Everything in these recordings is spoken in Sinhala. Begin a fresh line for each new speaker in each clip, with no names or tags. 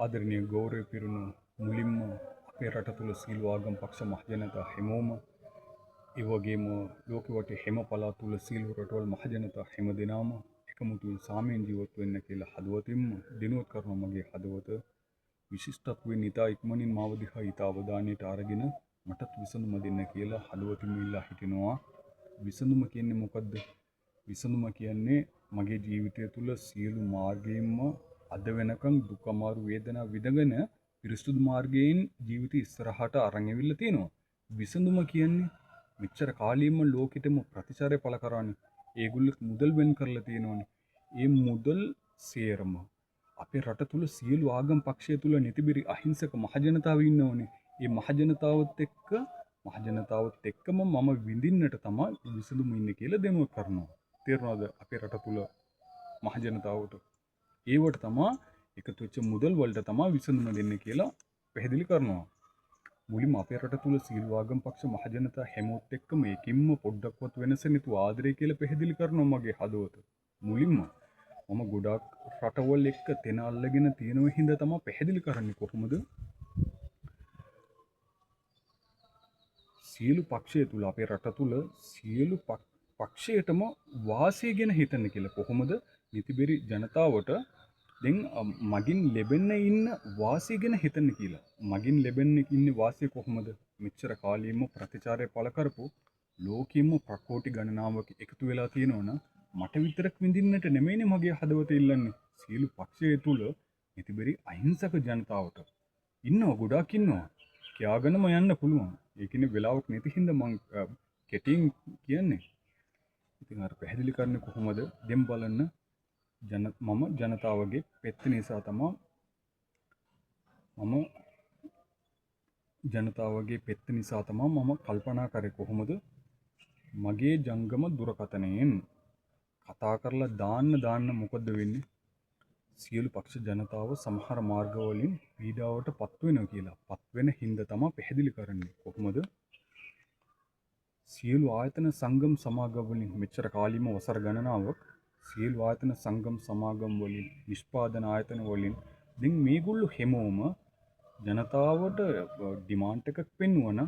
ආදරණීය ගෞරව පිරුණු මුලින්ම අපේ රට තුළ සියලු ආගම් පක්ෂ මහජනතා හැමෝම ඒ වගේම ලෝකෙ වටේ හැම පළාත් තුළ සියලු රටවල් මහජනතා හැම දෙනාම එකමුතුවෙන් සාමයෙන් ජීවත් වෙන්න කියලා හදවතින්ම දිනුවත් කරන මගේ හදවත විශිෂ්ටත්වයෙන් ඉතා ඉක්මනින් මාව දිහා ඉතා අවධානයට අරගෙන මටත් විසඳුම දෙන්න කියලා හදවතින්ම ඉල්ලා හිටිනවා. විසඳුම කියන්නේ මොකද්ද? විසඳුම කියන්නේ මගේ ජීවිතය තුළ සියලු මාර්ගයෙන්ම අද වෙනකන් දුක් අමාරු වේදනා විඳගෙන පිරිසුදු මාර්ගයෙන් ජීවිතය ඉස්සරහට අරන් ඇවිල්ලා තියෙනවා. විසඳුම කියන්නේ මෙච්චර කාලෙම ලෝකෙටම ප්‍රතිචාරය පළ කරන්නේ. ඒගොල්ලෝ මුදල් වෙන් කරලා තියෙනවානේ. ඒ මුදල් සේරම අපේ රට තුළ සියලු ආගම් පක්ෂය තුළ නිතිබිරි අහිංසක මහජනතාව ඉන්නවනේ. ඒ මහජනතාවත් එක්කම මම විඳින්නට තමයි විසඳුම ඉන්නේ කියලා දෙනුවක් කරනවා. තේරෙනවද? අපේ රට තුළ මහජනතාවට ඒවට තමයි එකතු වෙච්ච මුදල් වලට තමයි විසඳුම දෙන්නේ කියලා පැහැදිලි කරනවා. මුලින්ම අපේ රට තුළ සියලු ආගම් පක්ෂ මහජනතා හැමෝත් එක්කම ඒකින්ම පොඩ්ඩක්වත් වෙනස නැතුව ආදරය කියලා පැහැදිලි කරනවා මගේ හදවත. මුලින්ම මම ගොඩාක් රටවල් එක්ක තෙන අල්ලගෙන තියෙනව හින්දා තමයි පැහැදිලි කරන්නේ කොහොමද සියලු පක්ෂය තුළ අපේ රට තුළ සියලු පක්ෂයටම වාසය ගැන හිතන්න කියලා. කොහොමද නිතිබෙරි ජනතාවට දැන් මගින් ලැබෙන්න ඉන්න වාසිය ගැන හිතන්න කියලා. මගින් ලැබෙන්න ඉන්නේ වාසිය කොහොමද? මෙච්චර කාලෙම ප්‍රතිචාරය පළ කරපු ලෝකෙම ප්‍රකෝටි ගණනාවක එකතු වෙලා තියෙනවනම් මට විතරක් විඳින්නට නෙමෙයිනේ මගේ හදවත ඉල්ලන්නේ. සියලු පක්ෂය තුළ නිතිබෙරි අහිංසක ජනතාවට ඉන්නවා, ගොඩාක් ඉන්නවා. කියාගෙනම යන්න පුළුවන්. ඒකිනේ වෙලාවක් නැති හින්දා මං කෙටියෙන් කියන්නේ. ඉතින් අර පැහැදිලි කරන්නේ කොහොමද? දෙම් බලන්න මම ජනතාවගේ පෙත්ත නිසා තමයි මම කල්පනා කරේ කොහොමද මගේ ජංගම දුරකථනයෙන් කතා කරලා දාන්න මොකද වෙන්නේ? සියලු පක්ෂ ජනතාව සමහර මාර්ගවලින් පීඩාවට පත් වෙනවා කියලා. පත් වෙන හින්දා තමයි පැහැදිලි කරන්නේ. කොහොමද? සියලු ආයතන සංගම් සමාගම් වලින් මෙච්චර කාලෙම වසර ගණනාවක් සියලු ආයතන සංගම් සමාගම් වලින් නිෂ්පාදන ආයතන වලින් දැන් මේගොල්ලෝ හැමෝම ජනතාවට ඩිමාන්ඩ් එකක් පෙන්වන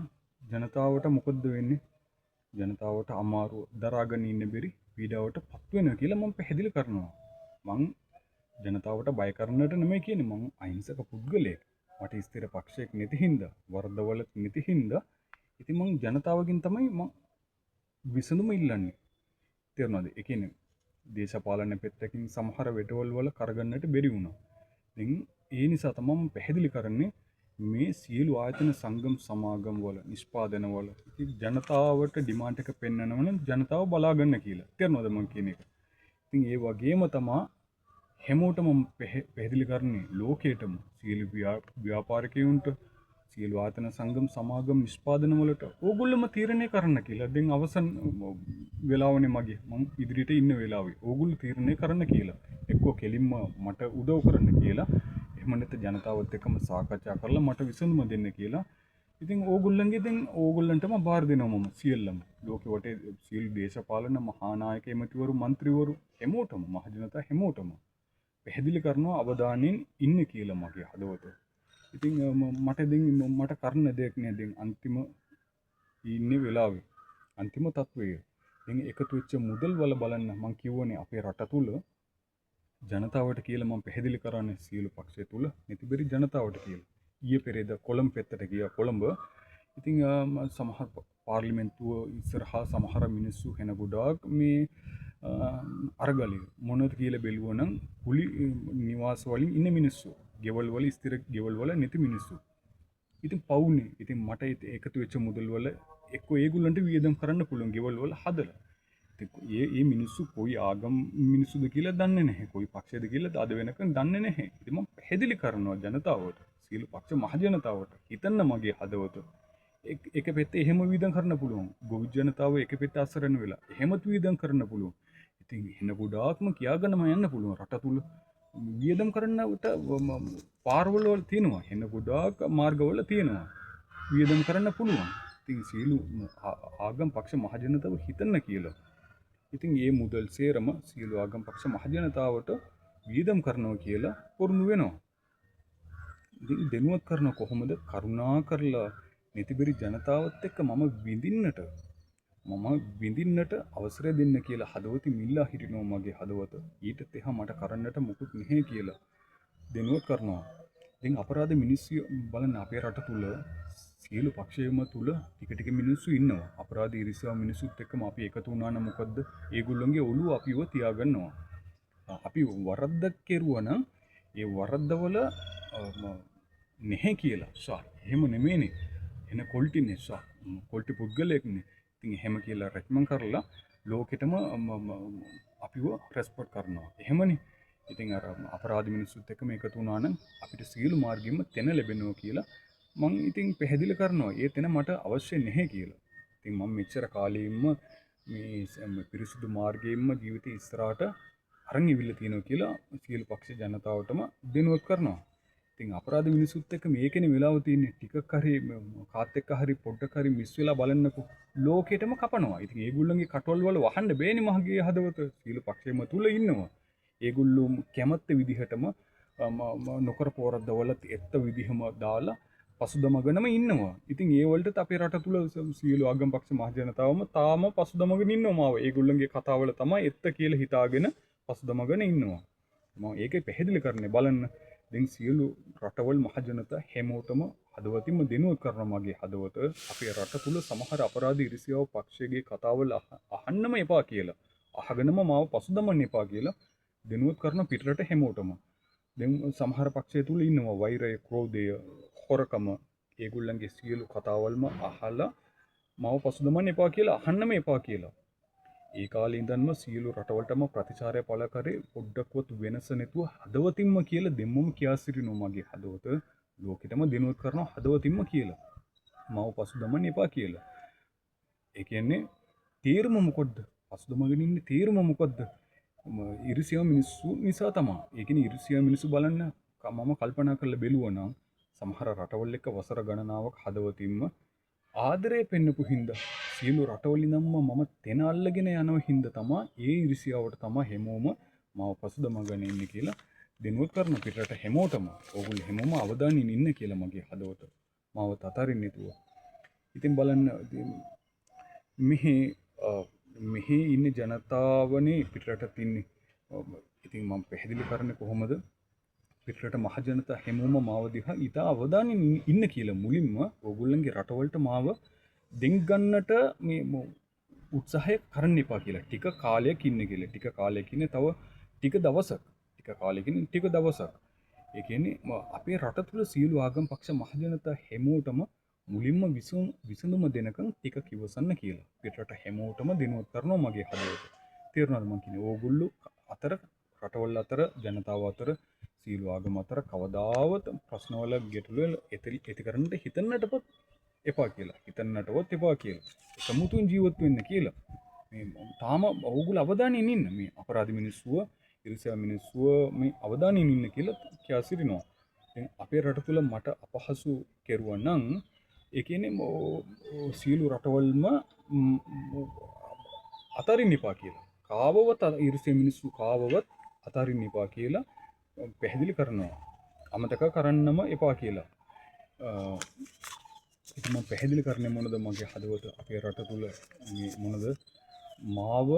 ජනතාවට මොකද වෙන්නේ? ජනතාවට අමාරුව දරාගෙන ඉන්න බැරි පීඩාවට පත් වෙනවා කියලා මම පැහැදිලි කරනවා. මං ජනතාවට බය කරන්නට නෙමෙයි කියන්නේ. මං අහිංසක පුද්ගලයෙක්. මට ස්ථිර පක්ෂයක් නැති හින්දා, වරදවල නැති හින්දා ඉතින් මං ජනතාවගෙන් තමයි මං විසඳුම ඉල්ලන්නේ. තේරුණාද? ඒ කියන්නේ දේශපාලන පෙත්තකින් සමහර වෙටවල් වල කරගන්නට බැරි වුණා. දැන් ඒ නිසා තමයි මම පැහැදිලි කරන්නේ මේ සියලු ආයතන සංගම් සමාගම් වල නිෂ්පාදන වල ජනතාවට ඩිමාන්ඩ් එක පෙන්වනවනම් ජනතාව බලා ගන්න කියලා. තේරුණාද මම කියන එක? ඉතින් ඒ වගේම තමයි හැමෝටම පැහැදිලි කරන්නේ ලෝකයටම සියලු ව්‍යාපාරිකයන්ට සියලු ආයතන සංගම් සමාගම් නිෂ්පාදන වලට ඕගොල්ලෝම තීරණය කරන්න කියලා. දැන් අවසන් වෙලාවනේ මගේ. මම ඉදිරියට ඉන්න වෙලාවේ ඕගොල්ලෝ තීරණය කරන්න කියලා. එක්කෝ කෙලින්ම මට උදව් කරන්න කියලා. එහෙම නැත්නම් ජනතාවත් එක්කම සාකච්ඡා කරලා මට විසඳුම දෙන්න කියලා. ඉතින් ඕගොල්ලන්ටම බාර දෙනවා මම සියල්ලම. ලෝකෙ වටේ සියලු දේශපාලන මහා නායක එමෙතිවරු മന്ത്രിවරු හැමෝටම මහජනතා හැමෝටම පැහැදිලි කරනවා අවධානයෙන් ඉන්න කියලා මගේ හදවත. ඉතින් මට කරන්න දෙයක් නෑ. දැන් අන්තිම ඉන්නේ වෙලාවේ. අන්තිම තත්වය. දැන් එකතු වෙච්ච මුදල් වල බලන්න මම කියවනේ අපේ රට තුල ජනතාවට කියලා මම පැහැදිලි කරන්නේ සියලු පක්ෂය තුල නිතිබරි ජනතාවට කියලා. ඊයේ පෙරේද කොළඹ පැත්තට ගියා. කොළඹ ඉතින් සමහර පාර්ලිමේන්තුව ඉස්සරහා සමහර මිනිස්සු වෙන ගොඩාක් මේ අරගලිය මොනවද කියලා බැලුවනම් කුලි නිවාස වලින් ඉන්න මිනිස්සු, ගෙවල් වල ස්ථිර ගෙවල් වල නැති මිනිස්සු. ඉතින් පවුනේ. ඉතින් මට එකතු වෙච්ච මුදල් වල එක්කෝ ඒගොල්ලන්ට වියදම් කරන්න පුළුවන් ගෙවල් වල හදලා. ඉතින් මේ මිනිස්සු කොයි ආගම් මිනිස්සුද කියලා දන්නේ නැහැ. කොයි පක්ෂයද කියලා අද වෙනකන් දන්නේ නැහැ. ඉතින් මම පැහැදිලි කරනවා ජනතාවට, සියලු පක්ෂ මහ ජනතාවට හිතන්න මගේ හදවත. එක පැත්තේ එහෙම වියදම් කරන්න පුළුවන්. ගොවි ජනතාව එක පැත්තේ අසරණ වෙලා එහෙමත් වියදම් කරන්න පුළුවන්. ඉතින් එන ගොඩාක්ම කියාගෙනම යන්න පුළුවන් රට තුල. වියදම් කරන්නට පාරවල වල තියෙනවා. එන ගොඩාක් මාර්ගවල තියෙනවා. වියදම් කරන්න පුළුවන්. ඉතින් සියලු ආගම් පක්ෂ මහ ජනතාව හිතන්න කියලා. ඉතින් මේ මුදල් සේරම සියලු ආගම් පක්ෂ මහ ජනතාවට වියදම් කරනවා කියලා පොරොන්දු වෙනවා. ඉතින් දෙනුවත් කරන කොහොමද කරුණා කරලා නිතිබරි ජනතාවත් එක්ක මම විඳින්නට අවසරය දෙන්න කියලා හදවතින් ඉල්ලා හිටිනවා මගේ හදවත. ඊටත් එහා මට කරන්නට මුකුත් නැහැ කියලා දෙනුවත් කරනවා. ඉතින් අපරාධ මිනිස්සු බලන්න අපේ රට තුල සියලු පක්ෂයම තුල ටික මිනිස්සු ඉන්නවා. අපරාධ ඉරිසියාව මිනිස්සුත් එක්කම අපි එකතු වුණා නම් මොකද්ද? ඒගොල්ලන්ගේ ඔළුව අපිව තියාගන්නවා. අපි වරද්දක් කෙරුවා නම් ඒ වරද්දවල නැහැ කියලා. එහෙම නෙමෙයිනේ. එන කොල්ටිනේ කොල්ටි පුද්ගලයෙක්නේ. ඉතින් එහෙම කියලා රෙකමන්ඩ් කරලා ලෝකෙටම අපිව රෙස්පෙක්ට් කරනවා. එහෙමනේ. ඉතින් අර අපරාධ මිනිස්සුත් එක්කම එකතු වුණා නම් අපිට සියලු මාර්ගෙම තැන ලැබෙනවා කියලා මම ඉතින් පැහැදිලි කරනවා. ඒ තැන මට අවශ්‍ය නැහැ කියලා. ඉතින් මම මෙච්චර කාලෙින්ම මේ පිරිසුදු මාර්ගයෙන්ම ජීවිතේ ඉස්සරහට අරන් ඉවිල්ලා තියෙනවා කියලා සියලු පක්ෂ ජනතාවටම දෙනුවත් කරනවා. ඉතින් අපරාධ මිනිස්සුත් එක්ක මේකනේ වෙලාව තියෙන්නේ. ටිකක් හරි කාත් එක්ක හරි පොඩ්ඩක් හරි මිස් වෙලා බලන්නකෝ. ලෝකෙටම කපනවා. ඉතින් ඒගොල්ලන්ගේ කටවල් වල වහන්න බෑනේ මහගේ හදවත. සියලු පක්ෂෙම තුල ඉන්නවා. ඒගොල්ලෝ කැමැත්ත විදිහටම නොකර පෝරද්දවල ඇත්ත විදිහම දාලා පසුදමගෙනම ඉන්නවා. ඉතින් ඒ වලට අපේ රට තුල සියලු ආගම් පක්ෂ මහ ජනතාවම තාම පසුදමගෙන ඉන්නවා. ඒගොල්ලන්ගේ කතාවල තමයි ඇත්ත කියලා හිතාගෙන පසුදමගෙන ඉන්නවා. මම ඒකේ පැහැදිලි කරන්නේ බලන්න. දැන් සියලු රටවල් මහ ජනතා හැමෝටම හදවතින්ම දෙනුවත් කරන මගේ හදවත අපේ රට තුල සමහර අපරාධ ඉරිසියාව පක්ෂයේ කතාවල් අහන්නම එපා කියලා. අහගෙනම මාව පසුදමන්න එපා කියලා දෙනුවත් කරන පිටරට හැමෝටම. දැන් සමහර පක්ෂය තුල ඉන්නවා වෛරය, ක්‍රෝධය, හොරකම. ඒගොල්ලන්ගේ සියලු කතාවල්ම අහලා මාව පසුදමන්න එපා කියලා අහන්නම එපා කියලා. ඒ කාලේ ඉඳන්ම සියලු රටවලටම ප්‍රතිචාරය පළ කරේ පොඩ්ඩක්වත් වෙනස නැතුව හදවතින්ම කියලා දෙම්මම කියා සිටිනවා මගේ හදවත. ලෝකෙටම දෙනුවත් කරනවා හදවතින්ම කියලා. මාව පසුදමන්න එපා කියලා. ඒ කියන්නේ තීරම මොකද්ද? පසුදමගෙන ඉන්නේ තීරම මොකද්ද? ඉරිසියා මිනිස්සු නිසා තමයි. ඒ කියන්නේ ඉරිසියා මිනිස්සු බලන්න මම කල්පනා කරලා බැලුවා නම් සමහර රටවල් එක්ක වසර ගණනාවක් හදවතින්ම ආදරය පෙන්නපු හින්දා සියලු රටවල් ඉඳන්ම මම තැන අල්ලගෙන යනව හින්දා තමයි ඒ ඉරිසියාවට තමයි හැමෝම මාව පසුදමගෙන ඉන්නේ කියලා දෙනුවත් කරන පිටරට හැමෝටම ඕගොල්ලෝ හැමෝම අවධානයෙන් ඉන්න කියලා මගේ හදවත මාව තතරින් නැතුව. ඉතින් බලන්න මෙහි ඉන්න ජනතාවනේ පිටරට ඉන්නේ. ඉතින් මම පැහැදිලි කරන්නේ කොහොමද? පිටරට මහ ජනතා හැමෝම මාව දිහා ඉතා අවධානයෙන් ඉන්න කියලා මුලින්ම ඕගොල්ලන්ගේ රටවලට මාව දෙන් ගන්නට මේ උත්සාහය කරන්න එපා කියලා. ටික කාලයක් ඉන්න කියලා. ටික කාලයක් ඉන්නේ තව ටික දවසක්. ටික කාලෙකින් ටික දවසක්. ඒ කියන්නේ අපේ රට තුල සියලු ආගම් පක්ෂ මහ ජනතා හැමෝටම මුලින්ම විසඳුම දෙනකන් ටික කිවසන්න කියලා. පිටරට හැමෝටම දෙනුවත් කරනවා මගේ හදවත. තේරුණාද මං කියන්නේ? ඕගොල්ලෝ අතර රටවල් අතර ජනතාව අතර සියලු ආගම් අතර කවදාවත් ප්‍රශ්නවල ගැටලු ඇති කරන්නට හිතන්නටවත් එපා කියලා. හිතන්නටවත් එපා කියලා. සමුතුන් ජීවත් වෙන්න කියලා. මේ තාම ඕගොල්ලෝ අවධානයෙන් ඉන්න මේ අපරාධ මිනිස්සුව, ඉරිසියා මිනිස්සුව මේ අවධානයෙන් ඉන්න කියලා කියා සිටිනවා. දැන් අපේ රට තුල මට අපහසු කෙරුවා නම් ඒ කියන්නේ සියලු රටවල්ම අතරින් එපා කියලා. කාවවත් ඉරිසියා මිනිස්සු කාවවත් අතරින් එපා කියලා පැහැදිලි කරනවා. අමතක කරන්නම එපා කියලා. ඉතින් මම පැහැදිලි කරන්නේ මොනද මගේ හදවත අපේ රට තුල මේ මොනද මාව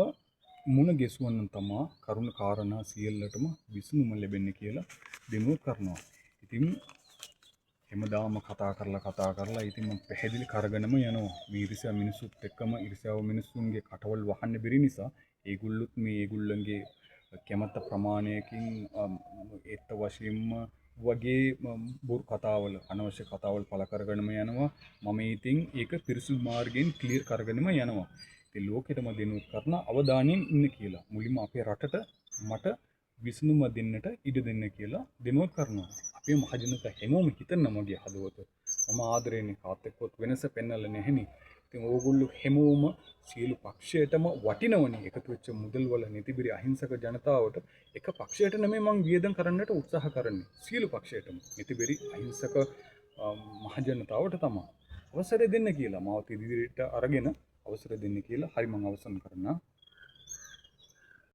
මුණ ගැසුවනම් තමයි කරුණ කාරණා සියල්ලටම විසඳුම ලැබෙන්නේ කියලා දෙනුවත් කරනවා. ඉතින් හැමදාම කතා කරලා ඉතින් මම පැහැදිලි කරගෙනම යනවා. මේ ඉරිසියා මිනිස්සුත් එක්කම ඉරිසියාව මිනිස්සුන්ගේ කටවල් වහන්න බැරි නිසා ඒගොල්ලොත් මේ ඒගොල්ලන්ගේ කැමැත්ත ප්‍රමාණයකින් ඒත් වශයෙන්ම වගේ බොරු කතාවල අනවශ්‍ය කතාවල් පළ කරගෙනම යනවා. මම ඉතින් ඒක පිරිසුදු මාර්ගයෙන් ක්ලියර් කරගෙනම යනවා. ඉතින් ලෝකෙටම දෙනුවත් කරන අවධානයෙන් ඉන්න කියලා. මුලින්ම අපේ රටට මට විසඳුම දෙන්නට ඉඩ දෙන්න කියලා දෙනුවත් කරනවා. අපේ මහ ජනතාව හැමෝම හිතන්න මගේ හදවත. මම ආදරේනේ කාත් එක්කවත් වෙනස පෙන්නලා නැහෙනේ. ඉතින් ඕගොල්ලෝ හැමෝම සියලු පක්ෂයටම වටිනවනේ එකතු වෙච්ච මුදල් වල නිතිබිරි අහිංසක ජනතාවට එක පක්ෂයට නෙමෙයි මං වියදම් කරන්නට උත්සාහ කරන්නේ. සියලු පක්ෂයටම නිතිබිරි අහිංසක මහ ජනතාවට තමයි අවසරය දෙන්න කියලා මාව ඉදිරියට අරගෙන අවසර දෙන්න කියලා හරි මං අවසන් කරනවා.